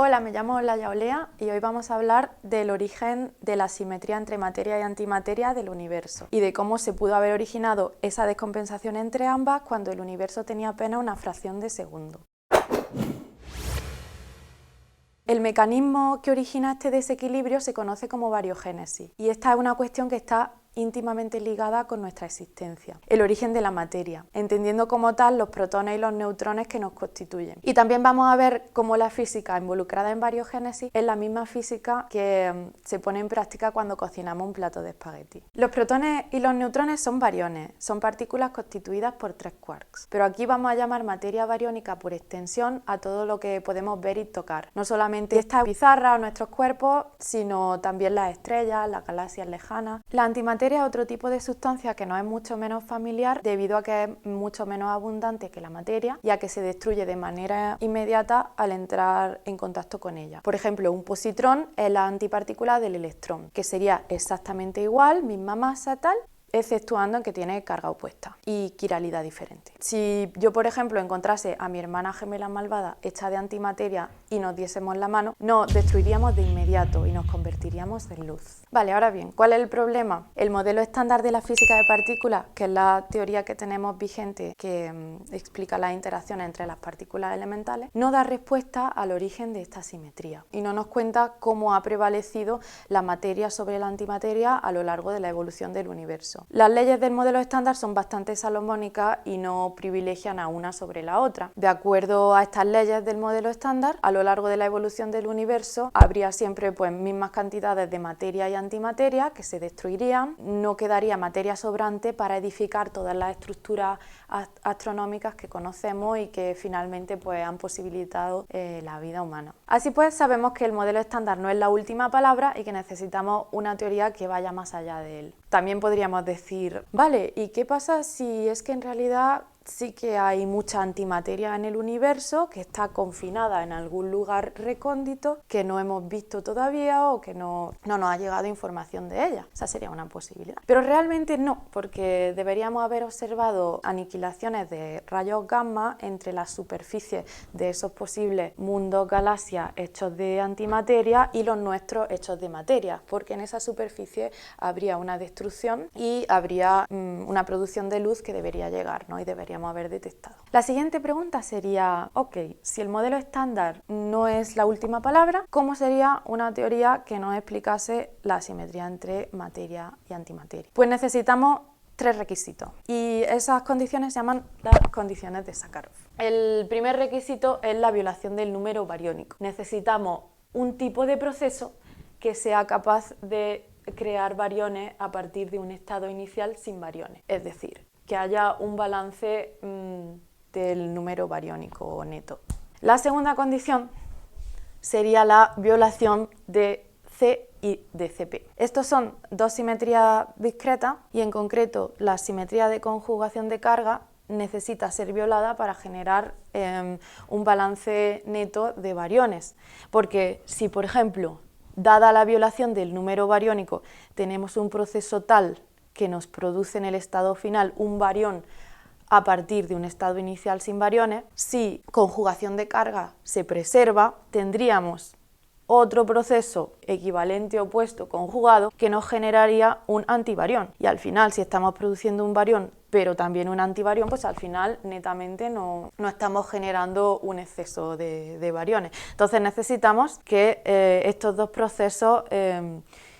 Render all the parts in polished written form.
Hola, me llamo Olaya Olea y hoy vamos a hablar del origen de la simetría entre materia y antimateria del universo y de cómo se pudo haber originado esa descompensación entre ambas cuando el universo tenía apenas una fracción de segundo. El mecanismo que origina este desequilibrio se conoce como bariogénesis y esta es una cuestión que está íntimamente ligada con nuestra existencia, el origen de la materia, entendiendo como tal los protones y los neutrones que nos constituyen. Y también vamos a ver cómo la física involucrada en bariogénesis es la misma física que se pone en práctica cuando cocinamos un plato de espagueti. Los protones y los neutrones son bariones, son partículas constituidas por 3 quarks, pero aquí vamos a llamar materia bariónica por extensión a todo lo que podemos ver y tocar, no solamente esta pizarra o nuestros cuerpos, sino también las estrellas, las galaxias lejanas. La antimateria es otro tipo de sustancia que nos es mucho menos familiar debido a que es mucho menos abundante que la materia y a que se destruye de manera inmediata al entrar en contacto con ella. Por ejemplo, un positrón es la antipartícula del electrón, que sería exactamente igual, misma masa, tal, exceptuando en que tiene carga opuesta y quiralidad diferente. Si yo, por ejemplo, encontrase a mi hermana gemela malvada hecha de antimateria y nos diésemos la mano, nos destruiríamos de inmediato y nos convertiríamos en luz. Vale, ahora bien, ¿cuál es el problema? El modelo estándar de la física de partículas, que es la teoría que tenemos vigente que explica las interacciones entre las partículas elementales, no da respuesta al origen de esta simetría y no nos cuenta cómo ha prevalecido la materia sobre la antimateria a lo largo de la evolución del universo. Las leyes del modelo estándar son bastante salomónicas y no privilegian a una sobre la otra. De acuerdo a estas leyes del modelo estándar, a lo largo de la evolución del universo habría siempre mismas cantidades de materia y antimateria que se destruirían, no quedaría materia sobrante para edificar todas las estructuras astronómicas que conocemos y que finalmente han posibilitado la vida humana. Así pues, sabemos que el modelo estándar no es la última palabra y que necesitamos una teoría que vaya más allá de él. También podríamos decir, vale, ¿y qué pasa si es que en realidad sí que hay mucha antimateria en el universo que está confinada en algún lugar recóndito que no hemos visto todavía o que no nos ha llegado información de ella? Esa sería una posibilidad. Pero realmente no, porque deberíamos haber observado aniquilaciones de rayos gamma entre las superficies de esos posibles mundos, galaxias hechos de antimateria y los nuestros hechos de materia, porque en esa superficie habría una destrucción y habría una producción de luz que debería llegar, ¿no? Y deberíamos haber detectado. La siguiente pregunta sería, ok, si el modelo estándar no es la última palabra, ¿cómo sería una teoría que nos explicase la simetría entre materia y antimateria? Pues necesitamos 3 requisitos y esas condiciones se llaman las condiciones de Sakharov. El primer requisito es la violación del número bariónico. Necesitamos un tipo de proceso que sea capaz de crear bariones a partir de un estado inicial sin bariones, es decir, que haya un balance del número bariónico neto. La segunda condición sería la violación de C y de Cp. Estos son dos simetrías discretas y en concreto la simetría de conjugación de carga necesita ser violada para generar un balance neto de bariones, porque si por ejemplo, dada la violación del número bariónico, tenemos un proceso tal que nos produce en el estado final un barión a partir de un estado inicial sin bariones, si conjugación de carga se preserva, tendríamos otro proceso equivalente opuesto conjugado que nos generaría un antibarión. Y al final, si estamos produciendo un barión pero también un antibarión, pues al final netamente no estamos generando un exceso de bariones. Entonces necesitamos que estos dos procesos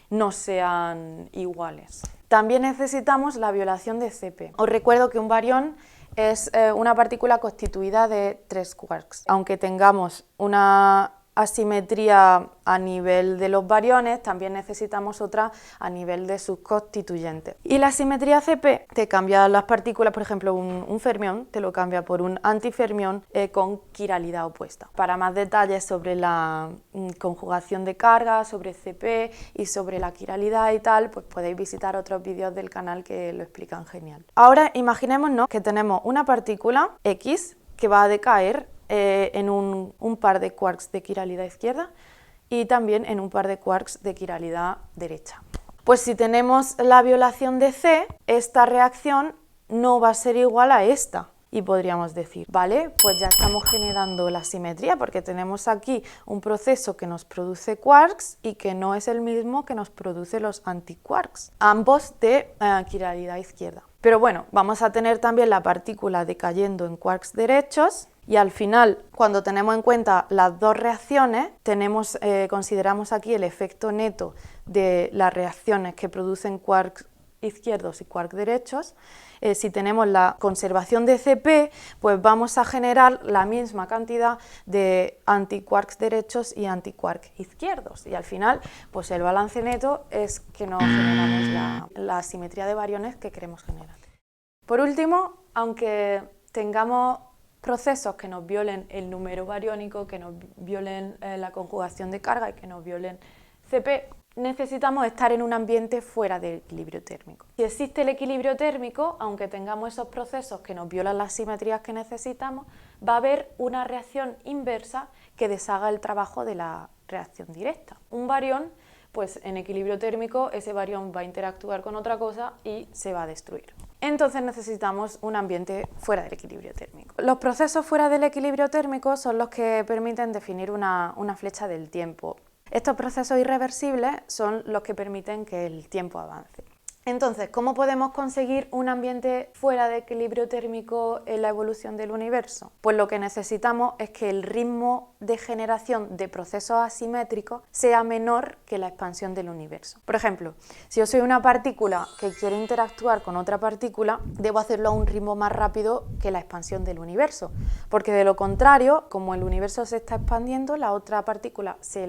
no sean iguales. También necesitamos la violación de Cp. Os recuerdo que un barión es una partícula constituida de 3 quarks. Aunque tengamos una asimetría a nivel de los bariones, también necesitamos otra a nivel de sus constituyentes. Y la simetría Cp te cambia las partículas, por ejemplo, un fermión te lo cambia por un antifermión con quiralidad opuesta. Para más detalles sobre la conjugación de carga, sobre Cp y sobre la quiralidad y tal, pues podéis visitar otros vídeos del canal que lo explican genial. Ahora imaginémonos que tenemos una partícula X que va a decaer en un par de quarks de quiralidad izquierda y también en un par de quarks de quiralidad derecha. Pues si tenemos la violación de C, esta reacción no va a ser igual a esta. Y podríamos decir, vale, pues ya estamos generando la simetría porque tenemos aquí un proceso que nos produce quarks y que no es el mismo que nos produce los antiquarks, ambos de quiralidad izquierda. Pero bueno, vamos a tener también la partícula decayendo en quarks derechos y al final, cuando tenemos en cuenta las dos reacciones, consideramos aquí el efecto neto de las reacciones que producen quarks izquierdos y quarks derechos. Si tenemos la conservación de Cp, pues vamos a generar la misma cantidad de antiquarks derechos y antiquarks izquierdos. Y al final, pues el balance neto es que no generamos la simetría de bariones que queremos generar. Por último, aunque tengamos procesos que nos violen el número bariónico, que nos violen la conjugación de carga y que nos violen Cp, necesitamos estar en un ambiente fuera del equilibrio térmico. Si existe el equilibrio térmico, aunque tengamos esos procesos que nos violan las simetrías que necesitamos, va a haber una reacción inversa que deshaga el trabajo de la reacción directa. Un barión, pues en equilibrio térmico, ese barión va a interactuar con otra cosa y se va a destruir. Entonces necesitamos un ambiente fuera del equilibrio térmico. Los procesos fuera del equilibrio térmico son los que permiten definir una flecha del tiempo. Estos procesos irreversibles son los que permiten que el tiempo avance. Entonces, ¿cómo podemos conseguir un ambiente fuera de equilibrio térmico en la evolución del universo? Pues lo que necesitamos es que el ritmo de generación de procesos asimétricos sea menor que la expansión del universo. Por ejemplo, si yo soy una partícula que quiere interactuar con otra partícula, debo hacerlo a un ritmo más rápido que la expansión del universo, porque de lo contrario, como el universo se está expandiendo, la otra partícula se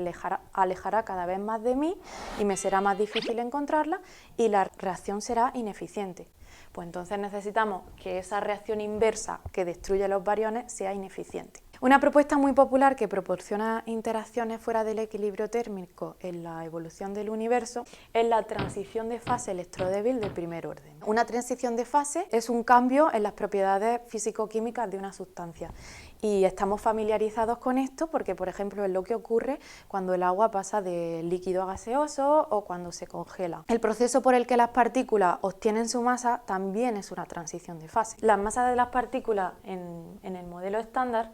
alejará cada vez más de mí y me será más difícil encontrarla y la reacción será ineficiente. Pues entonces necesitamos que esa reacción inversa que destruye los bariones sea ineficiente. Una propuesta muy popular que proporciona interacciones fuera del equilibrio térmico en la evolución del universo es la transición de fase electrodébil de primer orden. Una transición de fase es un cambio en las propiedades físico-químicas de una sustancia y estamos familiarizados con esto porque, por ejemplo, es lo que ocurre cuando el agua pasa de líquido a gaseoso o cuando se congela. El proceso por el que las partículas obtienen su masa también es una transición de fase. Las masas de las partículas en el modelo estándar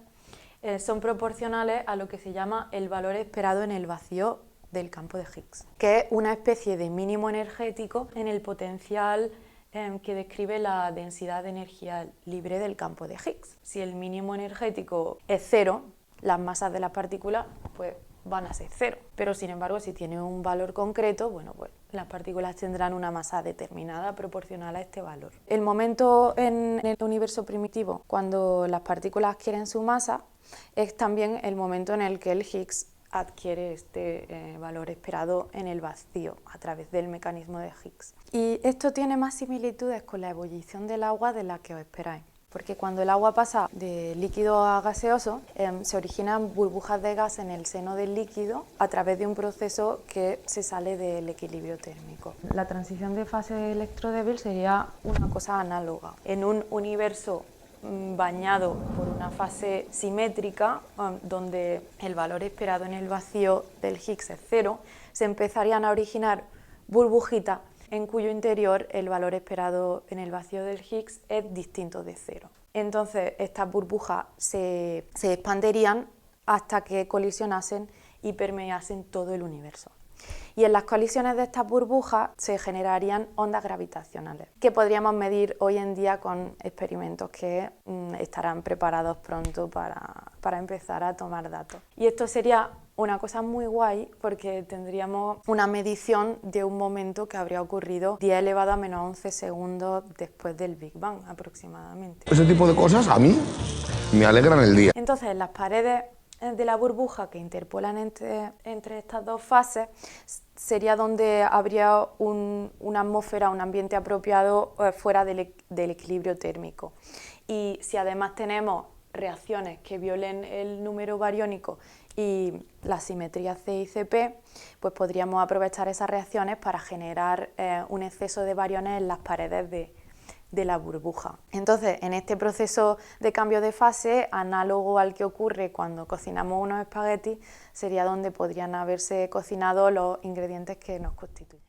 son proporcionales a lo que se llama el valor esperado en el vacío del campo de Higgs, que es una especie de mínimo energético en el potencial que describe la densidad de energía libre del campo de Higgs. Si el mínimo energético es cero, las masas de las partículas pues, van a ser cero, pero sin embargo si tiene un valor concreto, bueno, pues las partículas tendrán una masa determinada proporcional a este valor. El momento en el universo primitivo, cuando las partículas adquieren su masa, es también el momento en el que el Higgs adquiere este valor esperado en el vacío a través del mecanismo de Higgs. Y esto tiene más similitudes con la ebullición del agua de la que os esperáis, porque cuando el agua pasa de líquido a gaseoso se originan burbujas de gas en el seno del líquido a través de un proceso que se sale del equilibrio térmico. La transición de fase electrodébil sería una cosa análoga. En un universo bañado por una fase simétrica, donde el valor esperado en el vacío del Higgs es cero, se empezarían a originar burbujitas en cuyo interior el valor esperado en el vacío del Higgs es distinto de cero. Entonces estas burbujas se expandirían hasta que colisionasen y permeasen todo el universo. Y en las colisiones de estas burbujas se generarían ondas gravitacionales, que podríamos medir hoy en día con experimentos que estarán preparados pronto para empezar a tomar datos. Y esto sería una cosa muy guay porque tendríamos una medición de un momento que habría ocurrido 10 elevado a menos 11 segundos después del Big Bang aproximadamente. Ese tipo de cosas a mí me alegran el día. Entonces las paredes de la burbuja que interpolan entre estas dos fases sería donde habría una atmósfera, un ambiente apropiado fuera del equilibrio térmico. Y si además tenemos reacciones que violen el número bariónico y la simetría C y Cp, pues podríamos aprovechar esas reacciones para generar un exceso de bariones en las paredes de la burbuja. Entonces, en este proceso de cambio de fase, análogo al que ocurre cuando cocinamos unos espaguetis, sería donde podrían haberse cocinado los ingredientes que nos constituyen.